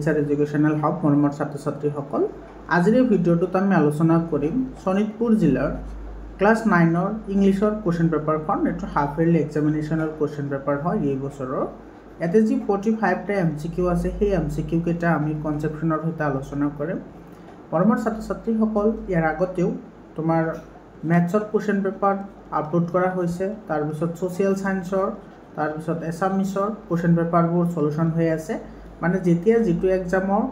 Teacher educational hub মৰমৰ ছাত্ৰ ছাত্ৰীসকল আজিৰ এই ভিডিঅ'টোত আমি আলোচনা কৰিম শোণিতপুৰ জিলাৰ ক্লাছ 9ৰ ইংলিছৰ কোৱেশ্চন পেপাৰখন এইটো হাফ ইয়াৰলি এক্সামিনেশ্যনৰ কোৱেশ্চন পেপাৰ হয় এই বছৰৰ ইয়াতে যি 45টা এমচিকিউ আছে সেই এমচিকিউ কেইটা আমি কনচেপশ্যনৰ সৈতে আলোচনা কৰিম মৰমৰ ছাত্ৰ ছাত্ৰীসকল ইয়াৰ আগতেও তোমাৰ মেথছৰ কোৱেশ্চন পেপাৰ আপলোড কৰা হৈছে তাৰপিছত ছ'চিয়েল সায়েন্সৰ তাৰপিছত এছামিছৰ কোৱেশ্চন পেপাৰবোৰ সলিউশন হৈ আছে মানে যেতিয়া যেটো এক্সামৰ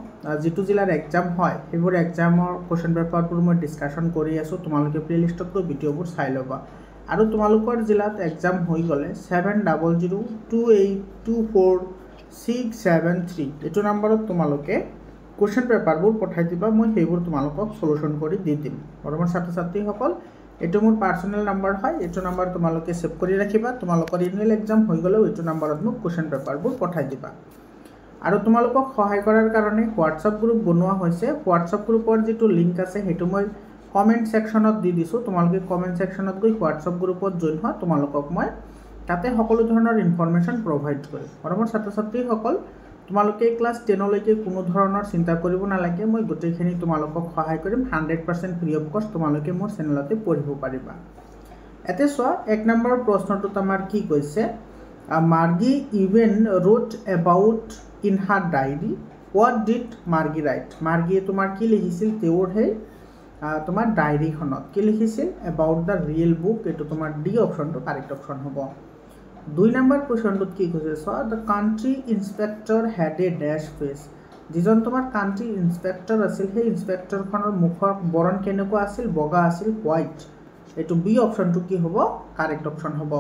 যেটো জিলাৰ এক্সাম হয় সেইবোৰ এক্সামৰ কোৱেশ্চন পেপাৰবোৰ মই ডিসকাশন কৰি আছো তোমালোকে প্লেলিষ্টত গৈ ভিডিঅ'বোৰ চাই ল'বা আৰু তোমালোকৰ জিলাত এক্সাম হৈ গলে 7002824673 এটো নম্বৰত তোমালোকে কোৱেশ্চন পেপাৰবোৰ পঠাই দিবা মই সেইবোৰ তোমালোকক সলিউশন কৰি দি দিম মৰমৰ ছাত্ৰ ছাত্ৰীসকল এটো মোৰ পাৰ্সোনাল নম্বৰ হয় এটো নম্বৰ তোমালোকে সেভ কৰি ৰাখিবা তোমালোকৰ এনুৱেল এক্সাম হৈ গলে এটো নম্বৰত মোক কোৱেশ্চন পেপাৰবোৰ পঠাই দিবা আৰু তোমালোকক সহায় কৰাৰ কাৰণে WhatsApp গ্ৰুপ বনোৱা হৈছে WhatsApp গ্ৰুপৰ যেটো লিংক আছে হেতু মই কমেন্ট সেকশনত দি দিছো তোমালোকে কমেন্ট সেকশনত গৈ WhatsApp গ্ৰুপত জয়েন হোৱা তোমালোকক মই তাতে সকলো ধৰণৰ ইনফৰমেশন প্ৰভাইড কৰিম মৰমৰ ছাত্ৰ ছাত্ৰীসকল তোমালোকে ক্লাস 10 লৈকে কোনো ধৰণৰ চিন্তা কৰিব নালাগে মই গোটেইখিনি তোমালোকক সহায় কৰিম 100% ফ্ৰী অফ কষ্ট তোমালোকে মোৰ চেনেলতে পঢ়িব পাৰিবা এতে সোৱা এক নম্বৰ প্ৰশ্নটো আমাৰ কি কৈছে Margie even wrote about in her diary what did Margie write Margie তোমার কি লিখিছিল তেওঁৰ হে তোমাৰ ডায়েৰী খনত কি লিখিছিল about the real book এটো তোমাৰ ডি অপশনটো কাৰেক্ট অপশন হ'ব দুই নম্বৰ কোৱেশ্চনটোত কি কৈছে so the country inspector had a dash face যিজন তোমাৰ কান্ট্ৰি ইন্সপেক্টৰ আছিল সেই ইন্সপেক্টৰ খনৰ মুখৰ বৰণ কেনেকুৱা আছিল বগা আছিল হোৱাইট এটো বি অপশনটো কি হ'ব কাৰেক্ট অপশন হ'ব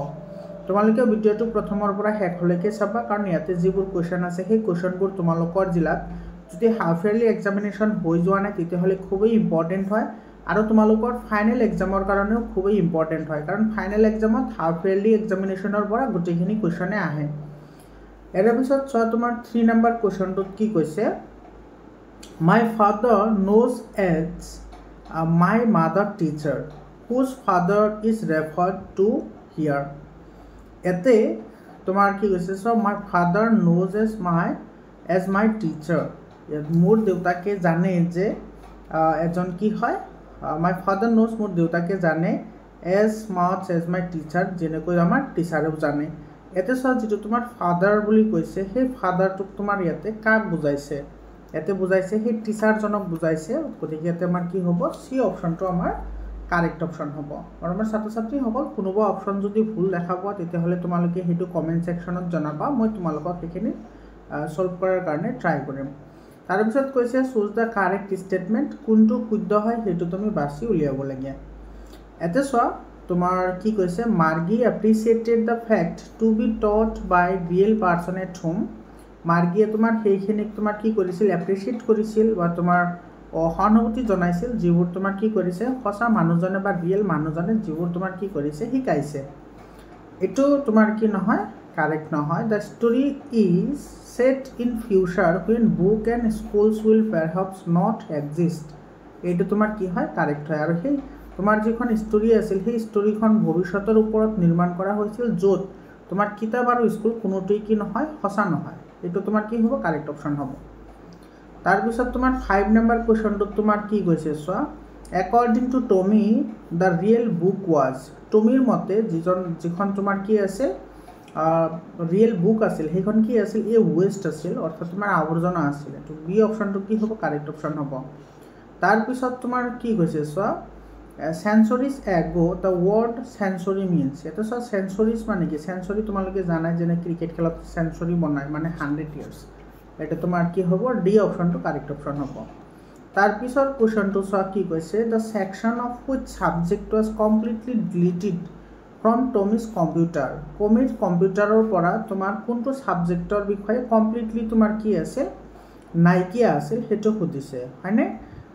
তোমালোকে ভিডিওটো প্ৰথমৰ পৰা শেষলৈকে চাবা কাৰণ ইয়াতে যিবোৰ কোৱেশ্চন আছে সেই কোৱেশ্চনবোৰ তোমালোকৰ জিলাত যদি হাফ ইয়াৰলি এক্সামিনেশ্যন হৈ যোৱা নাই তেতিয়াহলে খুবই ইম্পৰ্টেন্ট হয় আৰু তোমালোকৰ ফাইনেল এক্সামৰ কাৰণেও খুবই ইম্পৰ্টেন্ট হয় কাৰণ ফাইনেল এক্সামত হাফ ইয়াৰলি এক্সামিনেশ্যনৰ পৰা গোটেইখিনি কোৱেশ্চনে আহে এৰ পিছত চোৱা তোমাৰ 3 নম্বৰ কোৱেশ্চনটোত কি কৈছে My father knows as my mother teacher whose father is referred to here এতে তোমার কি কৈছে so my father knows as my teacher মোর দেউতাকে জানে যে এজন কি হয় my father knows মোর দেউতাকে জানে as much as my teacher যেনেকৈ আমাৰ টিচাৰও জানে এতে সো যেটো তোমাৰ ফাদাৰ বুলি কৈছে সেই ফাদাৰটোক তোমাৰ ইয়াতে কাক বুজাইছে এতে বুজাইছে সেই টিচাৰ জনক বুজাইছে গতিকে এতে আমাৰ কি হ'ব সি অপশনটো আমাৰ কাৰেক্ট অপশন হ'ব আৰু আমাৰ ছাত্ৰ ছাত্ৰী সকল কোনোবা অপশন যদি ভুল দেখা পোৱা তেতিয়াহলে তোমালোকে হেতু কমেন্ট সেকশনত জনাবা মই তোমালোকক এখিনি সলভ কৰাৰ কাৰণে ট্ৰাই কৰিম তাৰ পিছত কৈছে চুজ দা কারেক্ট স্টেটমেন্ট কোনটো শুদ্ধ হয় হেতু তুমি বাছি উলিয়াব লাগে এতে সোৱা তোমাৰ কি কৈছে Margie appreciated the fact to be taught by real person at home মাৰ্গিয়ে তোমাৰ সেইখিনিক তোমাৰ কি কৰিছিল এপ্ৰিচিয়েট কৰিছিল বা তোমাৰ সহানুভূতি জনাইছিল যিবোৰ তোমাৰ কি কৰিছে সঁচা মানুহজনে বা ৰিয়েল মানুহজনে যিবোৰ তোমাৰ কি কৰিছে শিকাইছে এটো তোমাৰ কি নহয় কারেক্ট নহয় the story is set in future when book and schools will perhaps not exist এটো তোমাৰ কি হয় কাৰেক্ট হয় আৰু সেই তোমাৰ যিখন ষ্টৰী আছিল সেই ষ্টৰীখন ভৱিষ্যতৰ ওপৰত নিৰ্মাণ কৰা হৈছিল যত তোমাৰ কিতাপ আৰু স্কুল কোনোটোই কি নহয় সঁচা নহয় এটো তোমাৰ কি হ'ব কাৰেক্ট অপশন হ'ব তাৰ পিছত তোমাৰ 5 নম্বৰ কোৱেশ্চনটো তোমাৰ কি কৈছে সোৱা according to Tommy the real book was টমিৰ মতে যিখন তোমাৰ কি আছে ৰিয়েল বুক আছিল সেইখন কি আছিল এ ওয়েস্ট আছিল অৰ্থাৎ তোমাৰ আৱৰ্জনা আছিল তো বি অপশনটো কি হ'ব কাৰেক্ট অপশন হ'ব তাৰ পিছত তোমাৰ কি কৈছে সোৱা centuries ago the word century means এটা সোৱা centuries মানে কি century তোমালোকে জানাই যেনে ক্ৰিকেট খেলত century বনায় মানে 100 years এটা তোমাৰ কি হ'ব ডি অপশনটো কাৰেক্ট অপশন হ'ব তাৰ পিছৰ কোৱেশ্চনটো সোৱা কি কৈছে the section of which subject was completely deleted from Tommy's computer Tommy's কম্পিউটাৰৰ পৰা তোমাৰ কোনটো সাবজেক্টৰ বিষয়ে কমপ্লিটলি তোমাৰ কি আছে নাইকিয়া আছিল হেতু খুদিছে হয়নে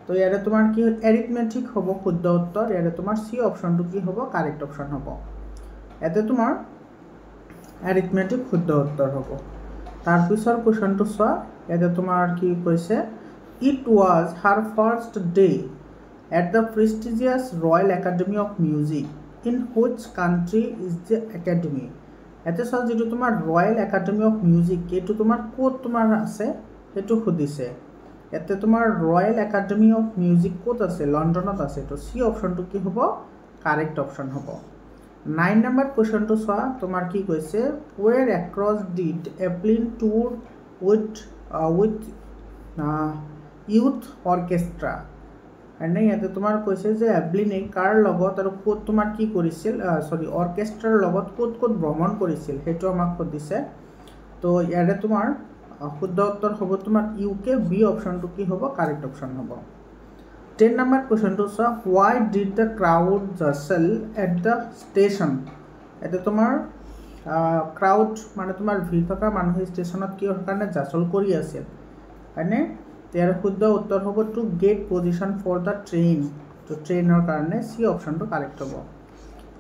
তো ইয়াৰে তোমাৰ কি এৰিথমেটিক হ'ব শুদ্ধ উত্তৰ ইয়াৰে তোমাৰ সি অপশনটো কি হ'ব কাৰেক্ট অপশন হ'ব এতে তোমাৰ এৰিথমেটিক শুদ্ধ উত্তৰ হ'ব তাৰ পিছৰ কোৱেশ্চনটো সোৱা এতে তোমাৰ কি কৈছে it was her first day at the prestigious Royal Academy of Music in which country is the academy এতে সোৱা যেটো তোমাৰ Royal Academy of Music এটো তোমাৰ কোত তোমাৰ আছে সেইটো সুধিছে ইয়াতে তোমাৰ ৰয়েল একাডেমি অফ মিউজিক ক'ত আছে লণ্ডনত আছে তো সি অপশনটো কি হ'ব কাৰেক্ট অপশন হ'ব 9 নম্বৰ কোৱেশ্চনটো চোৱা তোমাৰ কি কৈছে where across did Evelyn tour with youth orchestra and ইয়াতে তোমাৰ কৈছে যে এভলিনে কাৰ লগত আৰু ক'ত তোমাৰ কি কৰিছিল সৰি অৰ্কেষ্ট্ৰাৰ লগত ক'ত ভ্ৰমণ কৰিছিল হেতু আমাক সুধিছে তো ইয়াৰে তোমাৰ শুদ্ধ উত্তৰ হ'ব তোমাৰ ইউকে বি অপশনটো কি হ'ব কাৰেক্ট অপশন হ'ব 10 নম্বৰ কোৱেশ্চনটো চোৱা why did the crowd jostle at the station এতে তোমাৰ ক্ৰাউড মানে তোমাৰ ভিৰ থকা মানুহ ষ্টেচনত কিহৰ কাৰণে জাচল কৰি আছিল মানে ইয়াৰ শুদ্ধ উত্তৰ হ'ব to get position for the train তো ট্ৰেইনৰ কাৰণে সি অপশনটো কাৰেক্ট হ'ব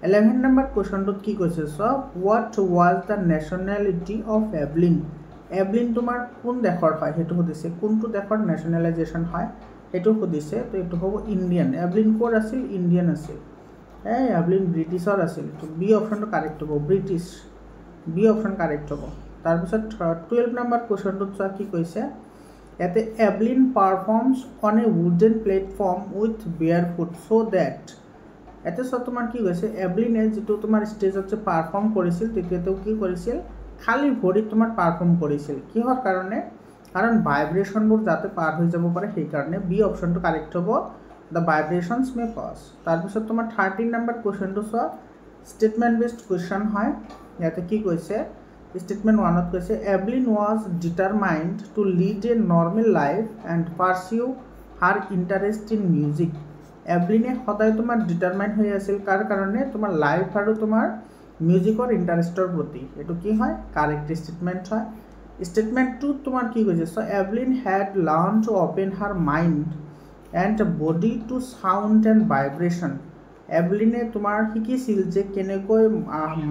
11 নম্বৰ কোৱেশ্চনটোত কি কৈছে so what was the nationality of Evelyn তোমাৰ কোন দেশৰ হয় হেতু সুধিছে কোনটো দেশৰ নেশনালাইজেশন হয় হেতু সুধিছে তো এটো হ'ব ইন্ডিয়ান এভলিন কোৰ আছিল ইন্ডিয়ান আছিল এভলিন ব্ৰিটিছৰ আছিল তো বি অপশনটো কাৰেক্ট হ'ব ব্ৰিটিছ বি অপশন কাৰেক্ট হ'ব তাৰ পিছত 12 নম্বৰ কোৱেশ্চনটোত চোৱা কি কৈছে ইয়াতে Evelyn performs on a wooden platform with bare foot so that এতে সো তোমাৰ কি কৈছে এভলিনে যেটো তোমাৰ ষ্টেজত যে পাৰফৰ্ম কৰিছিল তেতিয়াও কি কৰিছিল খালি ভৰিত তোমাৰ পাৰফৰ্ম কৰিছিল কিহৰ কাৰণে কাৰণ ভাইব্ৰেশনবোৰ যাতে পাৰ হৈ যাব পাৰে সেই কাৰণে বি অপশনটো কাৰেক্ট হ'ব দ্য ভাইব্ৰেশনস মে পাস তাৰ পিছত তোমাৰ 13 নম্বৰ কোৱেশ্চনটো চোৱা স্টেটমেন্ট বেসড কোৱেশ্চন হয় ইয়াতে কি কৈছে Statement 1 ত কৈছে Evelyn was determined to lead a normal life and pursue her interest in music. Evelyn সদায় তোমাৰ ডিটাৰমাইন্ড হৈ আছিল কাৰ কাৰণে তোমাৰ লাইফ আৰু তোমাৰ মিউজিকৰ ইন্টাৰেষ্টৰ প্ৰতি এটো কি হয় কাৰেক্ট স্টেটমেন্ট হয় স্টেটমেন্ট 2 তোমাৰ কি কৈছে so Evelyn had learned to open her mind and body to sound and vibration. এভলিনে তোমাৰ শিকিছিল যে কেনেকৈ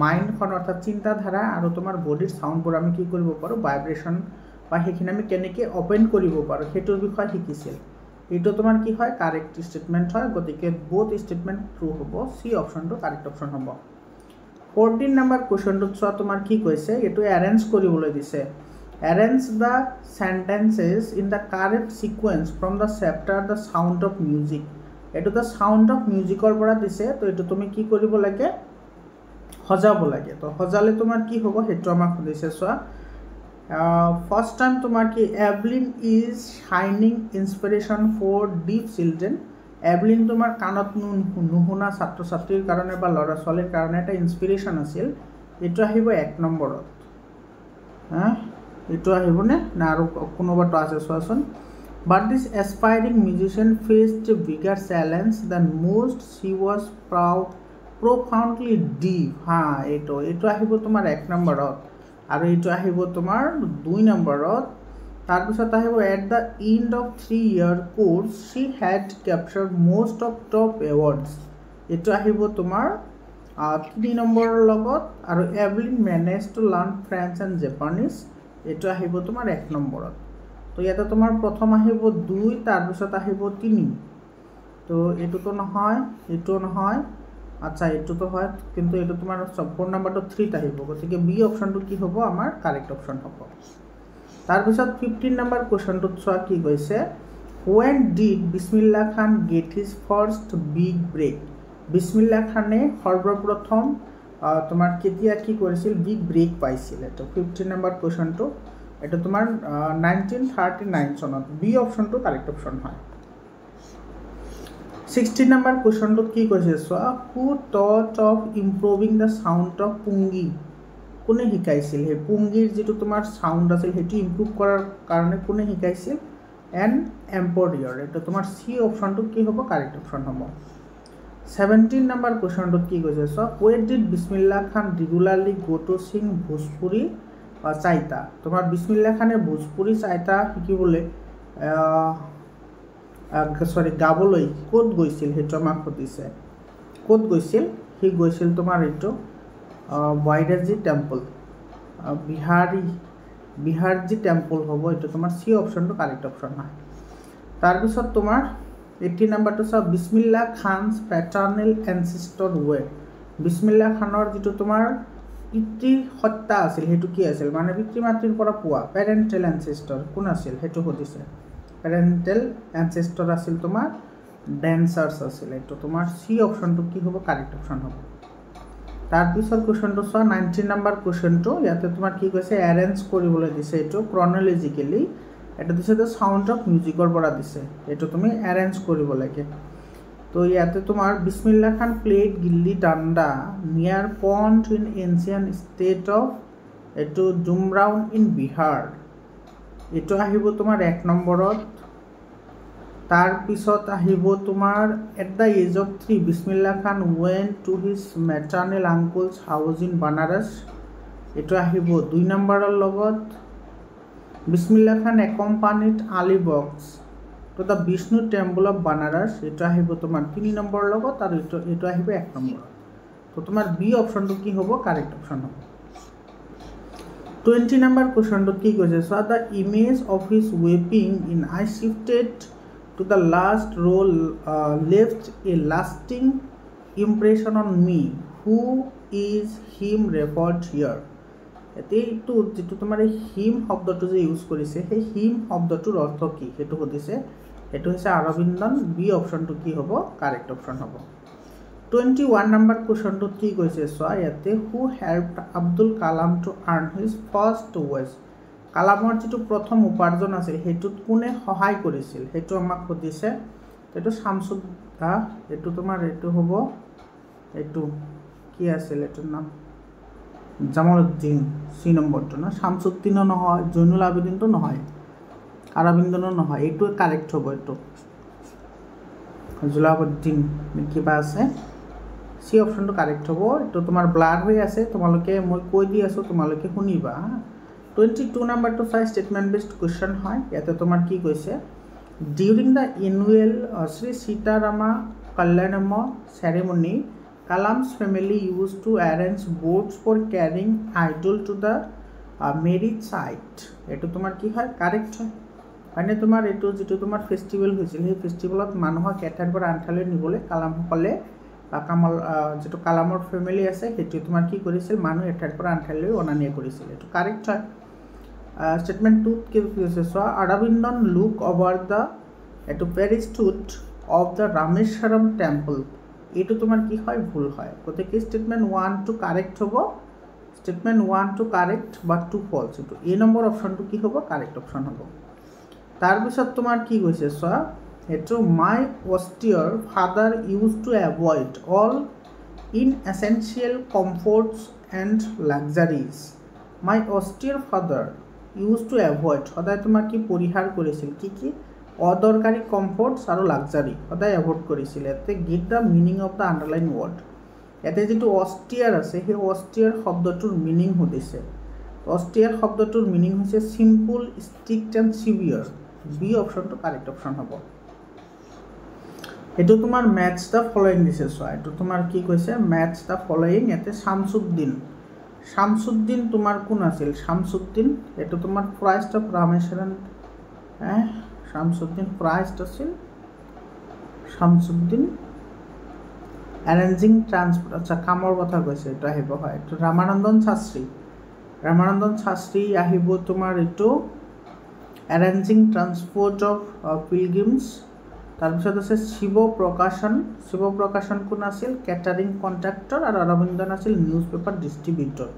মাইন্ডখন অৰ্থাৎ চিন্তাধাৰা আৰু তোমাৰ বডিৰ সাউন্ডবোৰ আমি কি কৰিব পাৰো ভাইব্ৰেশন বা হেখিনি আমি কেনেকৈ ওপেন কৰিব পাৰো হেতুৰ বিষয় শিকিছিল এটো তোমাৰ কি হয় কাৰেক্ট স্টেটমেন্ট হয় গতিকে বোথ স্টেটমেন্ট ট্ৰু হ'ব সি অপশনটো কাৰেক্ট অপশন হ'ব 14 নম্বৰ কোৱেশ্চনটো চোৱা তোমাৰ কি কৈছে এটো অ্যাৰেঞ্জ কৰিবলৈ দিছে arrange the sentences in the correct sequence from the chapter the sound of music এটো দা সাউন্ড অফ মিউজিকৰ পৰা দিছে তো এটো তুমি কি কৰিব লাগে হজাব লাগে তো হজালে তোমাৰ কি হ'ব হেতু আমাক সুধিছে সোৱা ফাৰ্স্ট টাইম তোমাৰ কি Evelyn is shining inspiration for deaf children Evelyn তোমাৰ কানত নুহুনা ছাত্ৰ ছাত্ৰীৰ কাৰণে বা লৰা ছোৱালীৰ কাৰণে এটা ইনস্পিৰেশন আছিল এটো আহিব 1 নম্বৰত এটো আহিবনে না আৰু কোনোবাটো আছে সোৱাচোন But this aspiring musician faced a bigger challenge than most. She was profoundly deep. এটো আহিব তোমাৰ 1 নম্বৰত আৰু এটো আহিব তোমাৰ 2 নম্বৰত তাৰ পিছত আহিব at the end of 3-year course she had captured most of top awards. এটো আহিব তোমাৰ 3 নম্বৰৰ লগত আৰু Evelyn managed to learn French and Japanese. এটো আহিব তোমাৰ 1 নম্বৰত তো ইয়াতে তোমাৰ প্ৰথম আহিব 2 তাৰ পিছত আহিব 3 তো এটো নহয় আচ্ছা এটো তো হয় কিন্তু এটো তোমাৰ সম্পূৰ্ণ নম্বৰটো 3 ত আহিব গতিকে বি অপশনটো কি হ'ব আমাৰ কাৰেক্ট অপশন হ'ব তাৰ পিছত 15 নম্বৰ কোৱেশ্চনটোত চোৱা কি কৈছে when did Bismillah Khan get his first big break বিসমিল্লাহ খানে সৰ্বপ্ৰথম তোমাৰ কেতিয়া কি কৰিছিল বিগ ব্ৰেক পাইছিল তো 15 নম্বৰ কোৱেশ্চনটো এটা তোমাৰ 1939 সনত বি অপশনটো কাৰেক্ট অপশন হয় 16 নম্বৰ কোৱেশ্চনটো কি কৈছে so who thought of improving the sound of pungi কোনে শিকাইছিল হে পুঙ্গিৰ যেটো তোমাৰ সাউন্ড আছিল হেতু ইমপ্ৰুভ কৰাৰ কাৰণে কোনে শিকাইছিল এন এম্পৰিয়ৰ এটা তোমাৰ সি অপশনটো কি হ'ব কাৰেক্ট অপশন হ'ব 17 নম্বৰ কোৱেশ্চনটো কি কৈছে so where did Bismillah Khan regularly go to sing Bhojpuri chaita তোমাৰ বিসমিল্লাহ খানে ভোজপুৰী চাইতা শিকিবলে সরি গাবলৈ কোত গৈছিল হেতু আমাক সুধিছে কোত গৈছিল হি গৈছিল তোমাৰ এটো বাইৰাজি টেম্পল বিহাৰজি টেম্পল হ'ব এটো তোমাৰ সি অপশনটো কাৰেক্ট অপশন হয় তাৰ পিছত তোমাৰ 80 নম্বৰটো সব বিসমিল্লাহ খানস প্যাটাৰ্নাল এনসেস্টৰ ওয়ে বিসমিল্লাহ খানৰ যেটো তোমাৰ পিতৃ হত্যা আছিল সেইটো কি আছিল মানে পিতৃ মাতৃৰ পৰা পোৱা পেৰেণ্টেল এনচেষ্টৰ কোন আছিল সেইটো সুধিছে পেৰেণ্টেল এনচেষ্টৰ আছিল তোমাৰ ডেন্সাৰ্ছ আছিল এইটো তোমাৰ সি অপশ্যনটো কি হ'ব কাৰেক্ট অপশ্যন হ'ব তাৰপিছত কুৱেশ্যনটো চোৱা 19 নম্বৰ কুৱেশ্যনটো ইয়াতে তোমাৰ কি কৈছে এৰেঞ্জ কৰিবলৈ দিছে এইটো ক্ৰনলজিক্যালি এটা দিছে যে সাউন্ড অফ মিউজিকৰ পৰা দিছে এইটো তুমি এৰেঞ্জ কৰিব লাগে তো ইয়াতে তোমাৰ বিসমিল্লাহ খান প্লেড গিল্লি ডান্ডা নিয়াৰ পন্ড ইন এনচিয়েন্ট ষ্টেট অফ এইটো জুমৰাউন ইন বিহাৰ এইটো আহিব তোমাৰ 1 নম্বৰত তাৰ পিছত আহিব তোমাৰ at the as of 3 Bismillah Khan went to his maternal uncle's house in Banaras এইটো আহিব 2 নম্বৰৰ লগত Bismillah Khan accompanied Ali Bux to the Vishnu temple of Banaras এইটো আহিব তোমাৰ 3 নম্বৰৰ লগত আৰু এইটো আহিব 1 নম্বৰত তো তোমাৰ বি অপশ্যনটো কি হ'ব কাৰেক্ট অপশ্যন হ'ব 20 নম্বৰ কুৱেশ্যনটো কি কৈছে so the image of his warping in I shifted to the last row left a lasting impression on me who is him referred here এটো যেটো তোমাৰ হিম শব্দটো যে ইউজ কৰিছে সেই হিম শব্দটোৰ অৰ্থ কি হেতু সুধিছে এটো হৈছে অৰবিন্দন বি অপশ্যনটো কি হ'ব কাৰেক্ট অপশ্যন হ'ব 21 নম্বৰ কুৱেশ্যনটো কি কৈছে সো ইয়াতে who helped Abdul Kalam to earn his first wages কালামৰ যেটো প্ৰথম উপাৰ্জন আছিল হেতুত কোনে সহায় কৰিছিল হেতু আমাক সুধিছে এটো শামসুদ্দা এটো তোমাৰ এটো হ'ব এটো কি আছিল এটোৰ নাম জামালউদ্দিন সি নম্বৰটো না শামসুদ্দিন নহয় জৈনুল আবেদিনটো নহয় আৰবিন্দনো নহয় এটো কাৰেক্ট হ'ব এটো জুলাউদ্দিন কিবা আছে সি অপশ্যনটো কাৰেক্ট হ'ব এটো তোমাৰ ব্লাৰ হৈ আছে তোমালোকে মই কৈ দি আছো তোমালোকে শুনিবা 22 number to 5 statement based question হয় ইয়াতে তোমাৰ কি কৈছে during the annual Sri Sitarama Kalyanama ceremony Kalam's family used to arrange boats for carrying idol to the marriage site এটো তোমাৰ কি হয় কাৰেক্ট হয় মানে তোমাৰ এটো যেটো তোমাৰ ফেস্টিভেল হৈছিল সেই ফেস্টিভেলত মানুহক এঠাইৰ পৰা আনঠাইলৈ নিবলৈ কালাম সকলে বা কামাল যেটো কালামৰ ফ্যামিলি আছে হেতু তোমাৰ কি কৰিছিল মানুহ এঠাইৰ পৰা আনঠাইলৈ অনা নিয়া কৰিছিল এটো কাৰেক্ট হয় statement 2 কি কৈছে সো অৰবিন্দন লুক ওভাৰ দা এটো প্যাৰিস্টুড অফ দা ৰামেশ্বৰম টেম্পল এটো তোমাৰ কি হয় ভুল হয় গতিকে স্টেটমেন্ট 1 টু কারেক্ট হ'ব স্টেটমেন্ট 1 টু কারেক্ট বা 2 ফলস এটো এ নম্বৰ অপশনটো কি হ'ব কাৰেক্ট অপশন হ'ব তাৰ পিছত তোমাৰ কি কৈছে সো এটো my austere father used to avoid all inessential comforts and luxuries my austere father used to avoid সদায় তোমাক কি পরিহার কৰিছিল কি অদৰকাৰী কমফৰ্টস আৰু লাক্সাৰি সদায় এভয়েড কৰিছিল এতে give da meaning of the underline word এতে যেটো অস্টিয়াৰ আছে সেই অস্টিয়াৰ শব্দটোৰ মিনিং হদিছে অস্টিয়াৰ শব্দটোৰ মিনিং হৈছে simple strict and severe B অপশনটো কাৰেক্ট অপশন হ'ব এটো তোমাৰ ম্যাচ দা ফলোইং দিছে সো এটো তোমাৰ কি কৈছে ম্যাচ দা ফলোইং এতে শামসুদ্দিন তোমার কোন আছিল শামসুদ্দিন এটা তোমার প্রাইস্ট অফ রামেশ্বরম শামসুদ্দিন প্রাইস্ট আছিল শামসুদ্দিন অ্যারেঞ্জিং ট্রান্সপোর্ট আচ্ছা কামৰ কথা কৈছে এটা আহিব হয় এটা ৰামানন্দন শাস্ত্ৰী আহিব তোমাৰ এটো অ্যাৰেঞ্জিং ট্ৰান্সপোৰ্ট অফ পিলগ্ৰিমস তাৰপিছত আছে শিৱ প্ৰকাশন কোন আছিল ক্যাটাৰিং কন্ট্ৰাক্টৰ আৰু অৰবিন্দন আছিল নিউজ পেপাৰ ডিস্ট্ৰিবিউটৰ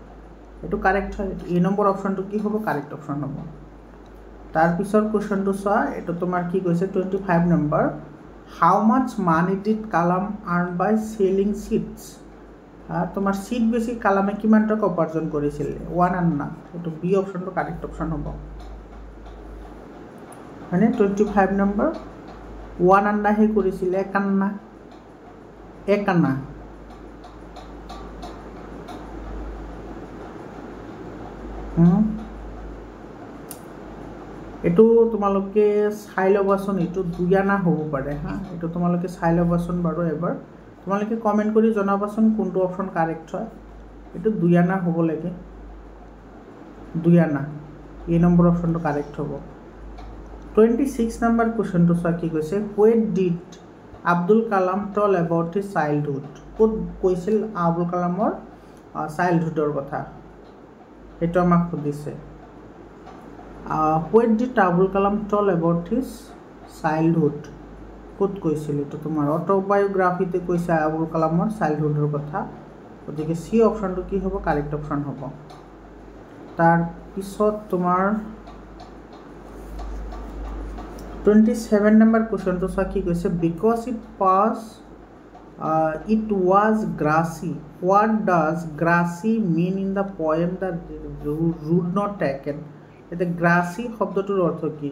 এটো কাৰেক্ট হয় এ নম্বৰ অপশনটো কি হ'ব কাৰেক্ট অপশন হ'ব তাৰপিছত কোৱেশ্চনটো চোৱা এটো তোমাৰ কি কৈছে 25 number how much money did Kalam earn by selling seeds তোমাৰ সিড বেছি কালামে কিমান টাকা উপাৰ্জন কৰিছিল 1 আন্না এটো বি অপশনটো কাৰেক্ট অপশন হ'ব মানে 25 নম্বৰ 1 আন্না হে কৰিছিল 1 আন্না এটো তোমালোকে চাই লবাচোন এটো 2 আনা হ'ব পাৰে হা এটো তোমালোকে চাই লবাচোন বাৰু এবাৰ তোমালোকে কমেন্ট কৰি জনাবাচোন কোনটো অপশন কারেক্ট হয় এটো 2 আনা হ'ব লাগে 2 আনা এই নম্বৰ অপশনটো কারেক্ট হ'ব 26 number question to sa ki koise where did Abdul Kalam tell about his childhood kod koisil Abdul Kalamor চাইল্ডহুডৰ কথা সেইটো আমাক সুধিছে what did Abul Kalam talk about his childhood ক'ত কৈছিল এইটো তোমাৰ অটোবায়োগ্ৰাফিতে কৈছে আবুল কালামৰ চাইল্ডহুডৰ কথা গতিকে সি অপশ্যনটো কি হ'ব কাৰেক্ট অপশ্যন হ'ব তাৰপিছত তোমাৰ 27 নম্বৰ কুৱেশ্যনটো চোৱা কি কৈছে because it was grassy what does grassy mean in the poem the root not taken এতে grassy শব্দটোৰ অৰ্থ কি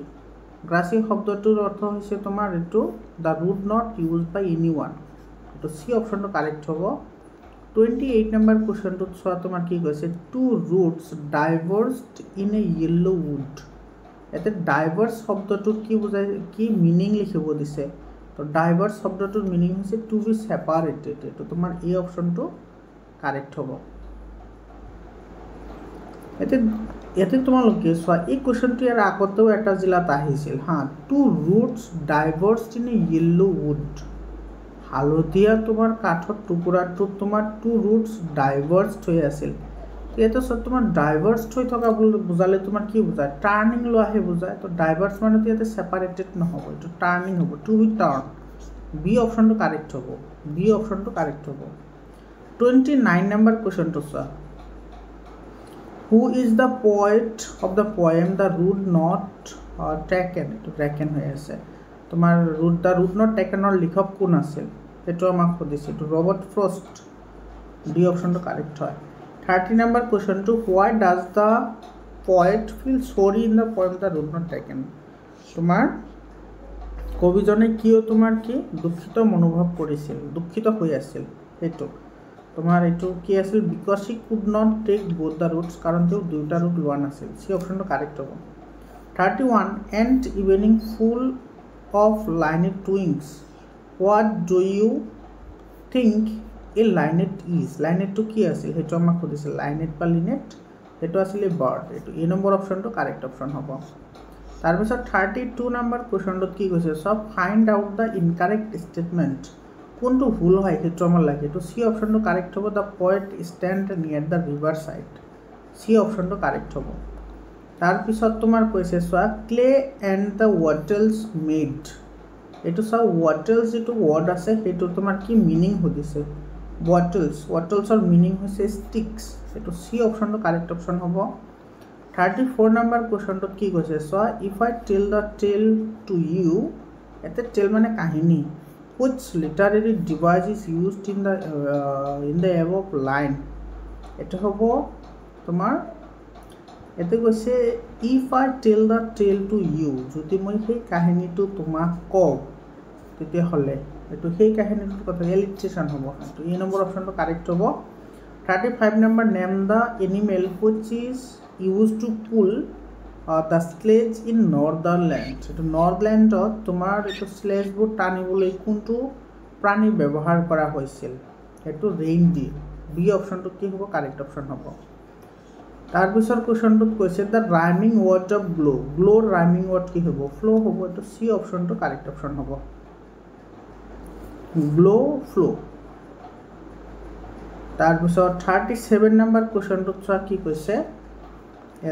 grassy শব্দটোৰ অৰ্থ হৈছে তোমাৰ এটো the root not used by anyone তো সি অপশ্যনটো কাৰেক্ট হ'ব 28 নম্বৰ কুৱেশ্যনটো চোৱা তোমাৰ কি কৈছে two roots diverged in a yellow wood এতে ডাইভাৰ্স শব্দটোৰ কি বুজায় কি মিনিং লিখিব দিছে তো ডাইভাৰ্স শব্দটোৰ মিনিং হৈছে টু বি সেপাৰেটেড এটো তোমাৰ এই অপশ্যনটো কাৰেক্ট হ'ব এতে তোমালোকে চোৱা এই কুৱেশ্যনটো ইয়াৰ আগতেও এটা জিলাত আহিছিল হা two roads diverged in a yellow wood হালধীয়া তোমাৰ কাঠৰ টুকুৰাটো তোমাৰ টু ৰুটস ডাইভাৰ্সড হৈ আছিল এটা সব তোমাৰ ডাইভাৰ্সড হৈ থকা বুজালে তোমাৰ কি বুজায় টাৰ্নিং লোৱাহে বুজায় তো ডাইভার্স মানে ইয়াতে সেপারেটেড নহব এটো টার্নিং হ'ব টু বি টার্ন বি অপশনটো কারেক্ট হ'ব বি অপশনটো কারেক্ট হ'ব 29 নম্বৰ কোৱেশ্চনটো চোৱা who is the poet of the poem the road not taken তো টেকেন হৈ আছে তোমাৰ ৰুট দ্য ৰুট নট টেকেনৰ লিখক কোন আছিল এটো আমাক সুধিছে তো ৰবাৰ্ট ফ্ৰষ্ট ডি অপশনটো কারেক্ট হয় 30 number question to why does the poet feel sorry in the poem the root not taken তোমার কবিজনে কিয় তোমার কি দুঃখিত অনুভব কৰিছিল দুঃখিত হৈ আছিল এটো তোমার এটো কি আছিল because he could not take both the roots কারণ তেও দুইটা রুট লোৱা নাছিল সি অপশনটো কারেক্ট হ'ব 31 and evening full of lined wings what do you think এই লাইনেট ইজ লাইনেটটো কি আছিল হেটো আমাক সুধিছিল লাইনেট বা লিনেট হেটো আছিল বার্ড এটো এ নম্বৰ অপশনটো কাৰেক্ট অপশন হ'ব তাৰ পিছত 32 নম্বৰ কোৱেশ্চনটো কি কৈছে সব ফাইন্ড আউট দা ইনকাৰেক্ট স্টেটমেন্ট কোনটো ভুল হয় হেটো আমাৰ লাগে তো সি অপশনটো কারেক্ট হ'ব the poet stand near the river side C অপশনটো কারেক্ট হ'ব তাৰ পিছত তোমাৰ কৈছে সোয়া clay and the wattles made এটো সব ওয়াটেলস যেটো ওয়ার্ড আছে হেটো তোমাৰ কি মিনিং সুধিছে wattles meaning হৈছে sticks এটো সি অপশনটো কারেক্ট অপশন হ'ব 34 নম্বৰ কোৱেশ্চনটো কি কৈছে so if I tell the tale to you এতে টেল মানে কাহিনী which literary device is used in the above line এটা হ'ব তোমাৰ এতে কৈছে if I tell the tale to you যদি মই সেই কাহিনীটো তোমাক কও তেতিয়া হলে এটো সেই কাহিনীটোৰ কথা ইলিস্ট্ৰেশন হ'ব তো এই নম্বৰ অপশনটো কাৰেক্ট হ'ব 35 number name the animal which is used to pull the sledge in Northernland এটো নর্থল্যান্ডত তোমাৰ এটো স্লেজবোৰ টানিবলৈ কোনটো প্ৰাণী ব্যৱহাৰ কৰা হৈছিল এটো ৰেইনডিৰ বি অপশনটো কি হ'ব কাৰেক্ট অপশন হ'ব তাৰ পিছৰ কোৱেশ্চনটোত কৈছে the rhyming word of glow rhyming word কি হ'ব ফ্লো হ'ব এটো সি অপশনটো কারেক্ট অপশন হ'ব গ্লো ফ্লো তাৰ পিছত 37 নম্বৰ কোৱেশ্চনটো চোৱা কি কৈছে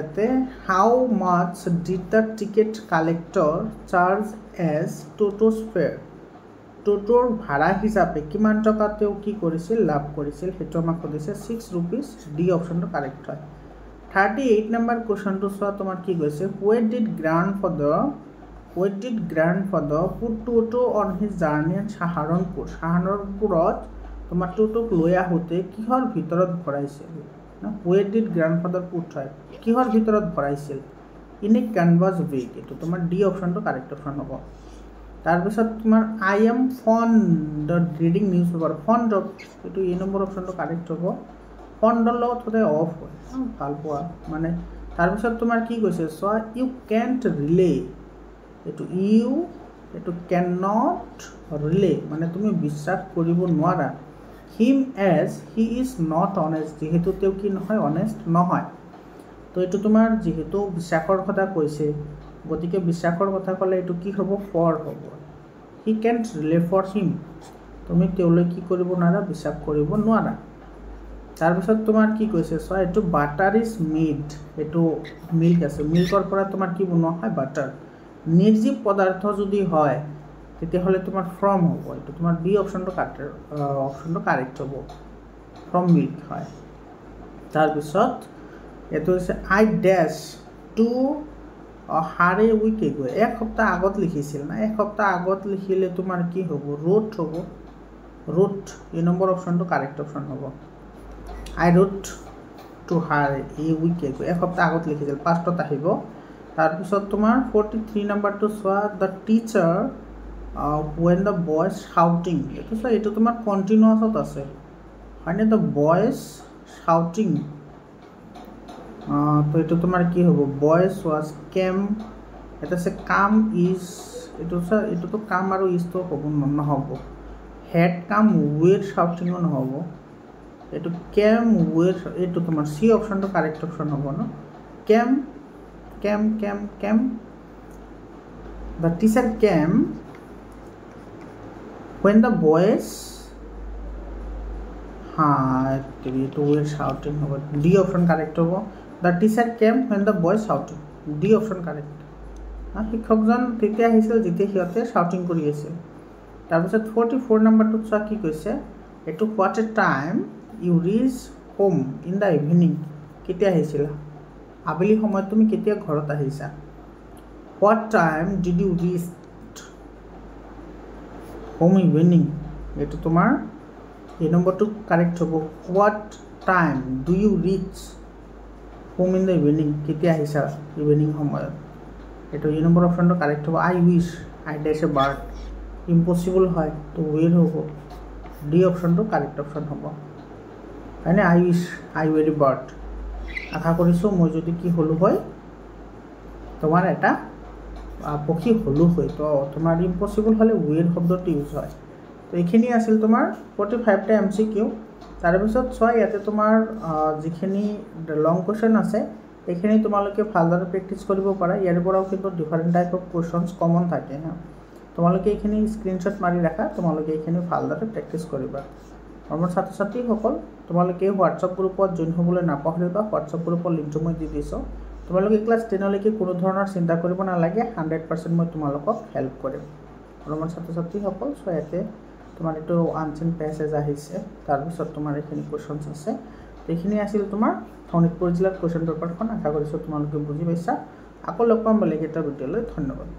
এতে how much did the ticket collector charge as Toto's fare টোটোৰ ভাড়া হিচাপে কিমান টকা তেও কি কৰিছিল লাভ কৰিছিল হেটো আমাক কৈছে 6 rupees ডি অপশনটো কাৰেক্ট হয় 38 নম্বৰ কোৱেশ্চনটো চোৱা তোমাৰ কি কৈছে where did grandfather put Toto on his journey in Saharanpurot তোমার টোটোক লৈ আহোতে কিহৰ ভিতৰত ভৰাইছিল না where did grandfather put হয় কিহৰ ভিতৰত ভৰাইছিল in a canvas bag এটো তোমাৰ ডি অপশনটো কাৰেক্ট অপশন হ'ব তাৰ পিছত তোমাৰ I am fond of reading newspaper fond of এটো এই নম্বৰ অপশনটো কাৰেক্ট হ'ব fond ৰ লগত হতে অফ হয় ভাল পোৱা মানে তাৰ পিছত তোমাৰ কি কৈছে সো you can't relay এটো ইউ এটো ক্যান নট রিলে মানে তুমি বিশ্বাস কৰিব নোৱাৰা him as he is not honest যেহেতু তেও কি নহয় অনেস্ট নহয় তো এটো তোমাৰ যেহেতু বিশ্বাসৰ কথা কৈছে গতিকে বিশ্বাসৰ কথা কলে এটো কি হ'ব ফৰ হ'ব he can't rely for him তুমি তেওলৈ কি কৰিব নোৱাৰা বিশ্বাস কৰিব নোৱাৰা তাৰপিছত তোমাৰ কি কৈছে চোৱা এইটো বাটাৰ ইজ মেড, এইটো মিল্ক আছে, মিল্কৰ পৰা তোমাৰ কি বনোৱা হয় বাটাৰ। নিৰ্জীৱ পদাৰ্থ যদি হয় তেতিয়াহ'লে তোমাৰ ফ্ৰম হ'ব, এইটো তোমাৰ বি অপশ্যনটো কাৰেক্ট হ'ব, ফ্ৰম মিল্ক হয়। তাৰপিছত এইটো হৈছে আই ডেছ টু হাৰে উইক এগো, এক সপ্তাহ আগত লিখিছিল না, এক সপ্তাহ আগত লিখিলে তোমাৰ কি হ'ব ৰোট হ'ব, ৰোট এই নম্বৰ অপশ্যনটো কাৰেক্ট অপশ্যন হ'ব। I wrote to her a week ago, এক সপ্তাহ আগত লিখিছিল, পাষ্টত আহিব। তাৰপিছত তোমাৰ 43 নম্বৰটো চোৱা the teacher when the boys shouting, এইটো চোৱা এইটো তোমাৰ কণ্টিনিউৱাছত আছে হয়নে, দ্য বয়জ শাউটিং, তো এইটো তোমাৰ কি হ'ব বয়জ ৱাজ কেম, এটা আছে কাম ইজ, এইটো চোৱা এইটোতো কাম আৰু ইজটো হ'ব নহ'ব, হেড কাম ৱেৰ শাউটিঙো নহ'ব, এইটো কেম ৱেৰ, এইটো তোমাৰ চি অপশ্যনটো কাৰেক্ট অপশ্যন হ'ব ন, came came came came, the teacher came when the boys এইটো ৱেৰ শাউটিং হ'ব, ডি অপশ্যন কাৰেক্ট হ'ব, the teacher came when the boys shouting, D option correct. শিক্ষকজন তেতিয়া আহিছিল যেতিয়া সিহঁতে শাউটিং কৰি আছিল। তাৰপিছত 44 নম্বৰটোত চোৱা কি কৈছে, এইটো what a time you reach home in the evening, কেতিয়া আহিছিলা, আবেলি সময়ত তুমি কেতিয়া ঘৰত আহিছা। What time did you reach home evening, এইটো তোমাৰ এই নম্বৰটো কাৰেক্ট হ'ব, what time do you reach home in the evening, কেতিয়া আহিছা ইভিনিং সময়ত, এইটো এই নম্বৰ অপশ্যনটো কাৰেক্ট হ'ব। I wish I was a bird, impossible হয় তো ৱেৰ হ'ব, ডি অপশ্যনটো কাৰেক্ট অপশ্যন হ'ব হয়নে, আই উইচ আই ৱেৰ এ বাৰ্ড, আশা কৰিছোঁ মই যদি কি হ'লোঁ হয় তোমাৰ এটা পক্ষী হ'লোঁ হয়, তো তোমাৰ ইম্পচিবল হ'লে ৱেৰ শব্দটো ইউজ হয়। তো এইখিনি আছিল তোমাৰ 45টা MCQ। তাৰপিছত চোৱা ইয়াতে তোমাৰ যিখিনি লং কুৱেশ্যন আছে এইখিনি তোমালোকে ভালদৰে প্ৰেক্টিছ কৰিব পাৰা, ইয়াৰ পৰাও কিন্তু different type of questions common থাকে হা, তোমালোকে এইখিনি স্ক্ৰীনশ্বট মাৰি ৰাখা, তোমালোকে এইখিনি ভালদৰে প্ৰেক্টিছ কৰিবা। মোৰ ছাত্ৰ ছাত্ৰীসকল তোমালোকে হোৱাটছআপ গ্ৰুপত জইন হ'বলৈ নাপাহৰিবা, হোৱাটছআপ গ্ৰুপৰ লিংকটো মই দি দিছোঁ, তোমালোকে ক্লাছ 10লৈকে কোনো ধৰণৰ চিন্তা কৰিব নালাগে, 100% মই তোমালোকক হেল্প কৰিম। আৰু মোৰ ছাত্ৰ ছাত্ৰীসকল চোৱা ইয়াতে তোমাৰ এইটো আনচিন পেছেজ আহিছে, তাৰপিছত তোমাৰ এইখিনি কুৱেশ্যনছ আছে, এইখিনি আছিল তোমাৰ শোণিতপুৰ জিলাৰ কুৱেশ্যন পেপাৰখন, আশা কৰিছোঁ তোমালোকে বুজি পাইছা। আকৌ লগ পাম বেলেগ এটা ভিডিঅ'লৈ, ধন্যবাদ।